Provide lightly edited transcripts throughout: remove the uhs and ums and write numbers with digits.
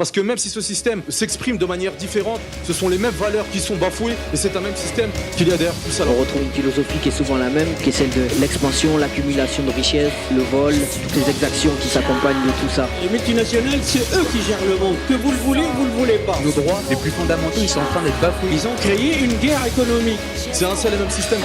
Parce que même si ce système s'exprime de manière différente, ce sont les mêmes valeurs qui sont bafouées et c'est un même système qu'il y a derrière tout ça. On retrouve une philosophie qui est souvent la même, qui est celle de l'expansion, l'accumulation de richesses, le vol, toutes les exactions qui s'accompagnent de tout ça. Les multinationales, c'est eux qui gèrent le monde. Que vous le voulez ou vous le voulez pas. Nos droits les plus fondamentaux, ils sont en train d'être bafoués. Ils ont créé une guerre économique. C'est un seul et même système.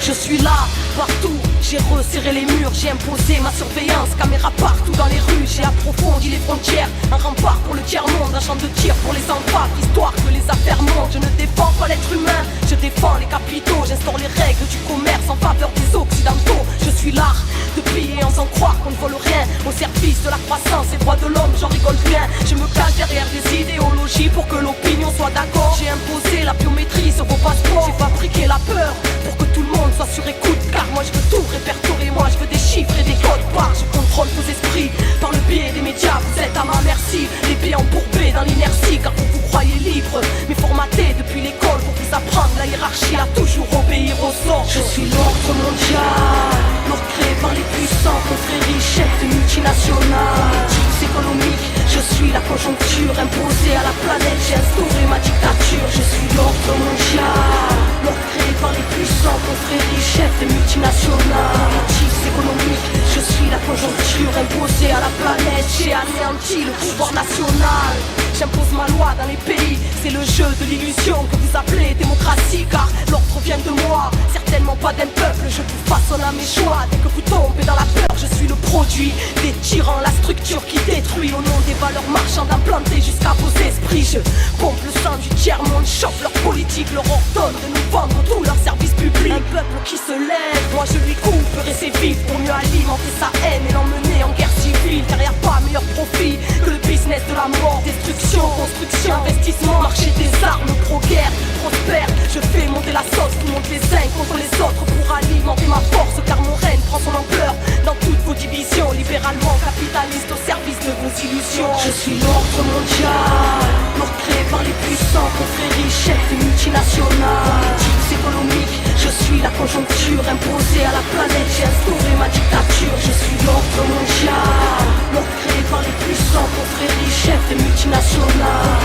Je suis là, partout, j'ai resserré les murs, j'ai imposé ma surveillance, caméra partout dans les rues, j'ai approfondi les frontières, un rempart pour le tiers-monde, un champ de tir pour les enfants, histoire que les affaires montent. Je ne défends pas l'être humain, je défends les capitaux, j'instaure les règles du commerce en faveur des occidentaux. Je suis l'art de piller en faisant croire qu'on ne vole rien, au service de la croissance et droits de l'homme, j'en rigole bien. Je me cache derrière des idéologies pour que l'opinion soit d'accord. J'ai imposé la biométrie sur vos passeports, j'ai fabriqué la peur pour que tout le monde soit sur écoute, car moi je veux tout répertorier, moi je veux des chiffres et des codes barres. Je contrôle vos esprits par le biais des médias, vous êtes à ma merci, les pieds embourbés dans l'inertie, car vous vous croyez libre, mais formaté depuis l'école pour vous apprendre la hiérarchie à toujours obéir aux ordres. Je suis l'ordre mondial, l'ordre créé par les puissants, confréries, chefs de multinationales, c'est économique. Je suis la conjoncture imposée à la planète, j'ai instauré ma dictature. Je suis l'ordre mondial, l'ordre créé par les puissants, confréries, chefs de multinationales, économique. Je suis la conjoncture imposée à la planète, j'ai anéanti le pouvoir national. J'impose ma loi dans les pays, c'est le jeu de l'illusion que vous appelez démocratie, car l'ordre vient de moi, certainement pas d'un peuple. Je vous façonne à mes choix, dès que vous tombez dans la peur, je suis le produit des tyrans, la structure qui détruit au nom des valeurs marchandes implantées jusqu'à vos esprits. Je pompe le sang du tiers-monde, chope leur politique, leur ordonne de nous vendre tous leurs services publics. Un peuple qui se lève, moi je lui couperai ses vies pour mieux alimenter sa haine et l'emmener en guerre civile, car y a pas meilleur profit que le business de la mort. Destruction, construction, investissement, marché des armes, pro-guerre, prospère. Je fais monter la sauce, tout monte les uns contre les autres pour alimenter ma force, car mon règne prend son ampleur dans toutes vos divisions, libéralement capitaliste au service de vos illusions. Je suis l'ordre mondial, l'ordre créé par les puissants, confréries, chefs de multinationales, économique. Je suis la conjoncture imposée à la planète, j'ai instauré ma dictature. Je suis l'ordre mondial, l'ordre créé par les puissants, confréries, chefs de multinationales,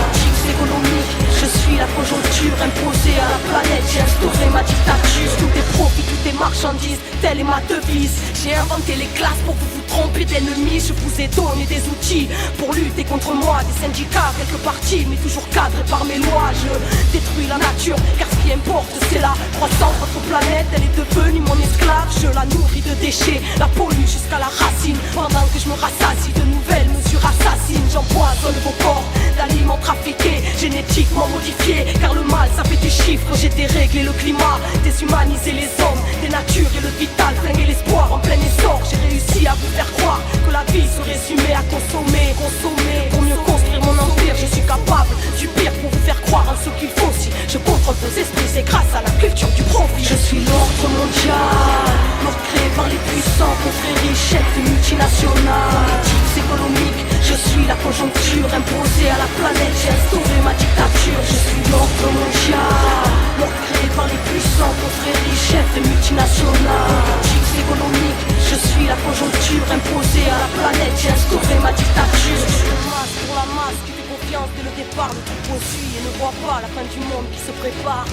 économique. Je suis la conjoncture imposée à la planète, j'ai instauré ma dictature. Tout est profit, tout est marchandise, telle est ma devise. J'ai inventé les classes pour vous tromper d'ennemis. Je vous ai donné des outils pour lutter contre moi, des syndicats, quelques partis, mais toujours cadrés par mes lois. Je détruis la nature, car ce qui importe c'est la croissance. Votre planète, elle est devenue mon esclave. Je la nourris de déchets, la pollue jusqu'à la racine, pendant que je me rassasie de nouvelles mesures assassines. J'empoisonne vos corps d'aliments trafiqués, génétiquement modifiés, car le mal ça fait des chiffres. J'ai déréglé le climat, déshumanisé les hommes, dénaturé le vital, flingué l'espoir en plein essor. J'ai réussi à vous faire croire que la vie se résumait à consommer, consommer pour mieux construire mon empire. Je suis capable du pire pour vous faire croire en ce qu'il faut. Si je contrôle vos esprits, c'est grâce à la culture du profit. Je suis l'ordre mondial, l'ordre créé par les puissants, confréries, chefs de multinationales, économique. Je suis la conjoncture imposée à la planète, j'ai instauré ma dictature. Je suis l'ordre mondial, l'ordre créé par les puissants, confréries, chefs de multinationales, économique. Je suis la conjoncture imposée à la planète, j'ai instauré ma dictature. Je suis le masque pour la masse qui fait confiance dès le départ, ne tout poursuit et ne voit pas la fin du monde qui se prépare.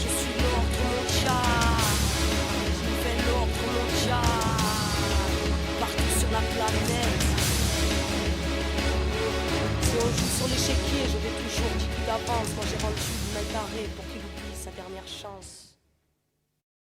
Je suis l'ordre mondial, je fais l'ordre mondial partout sur la planète. Si on joue sur l'échiquier, je vais toujours 10 coups d'avance. Moi j'ai rendu l'humain carré pour qu'il oublie sa dernière chance.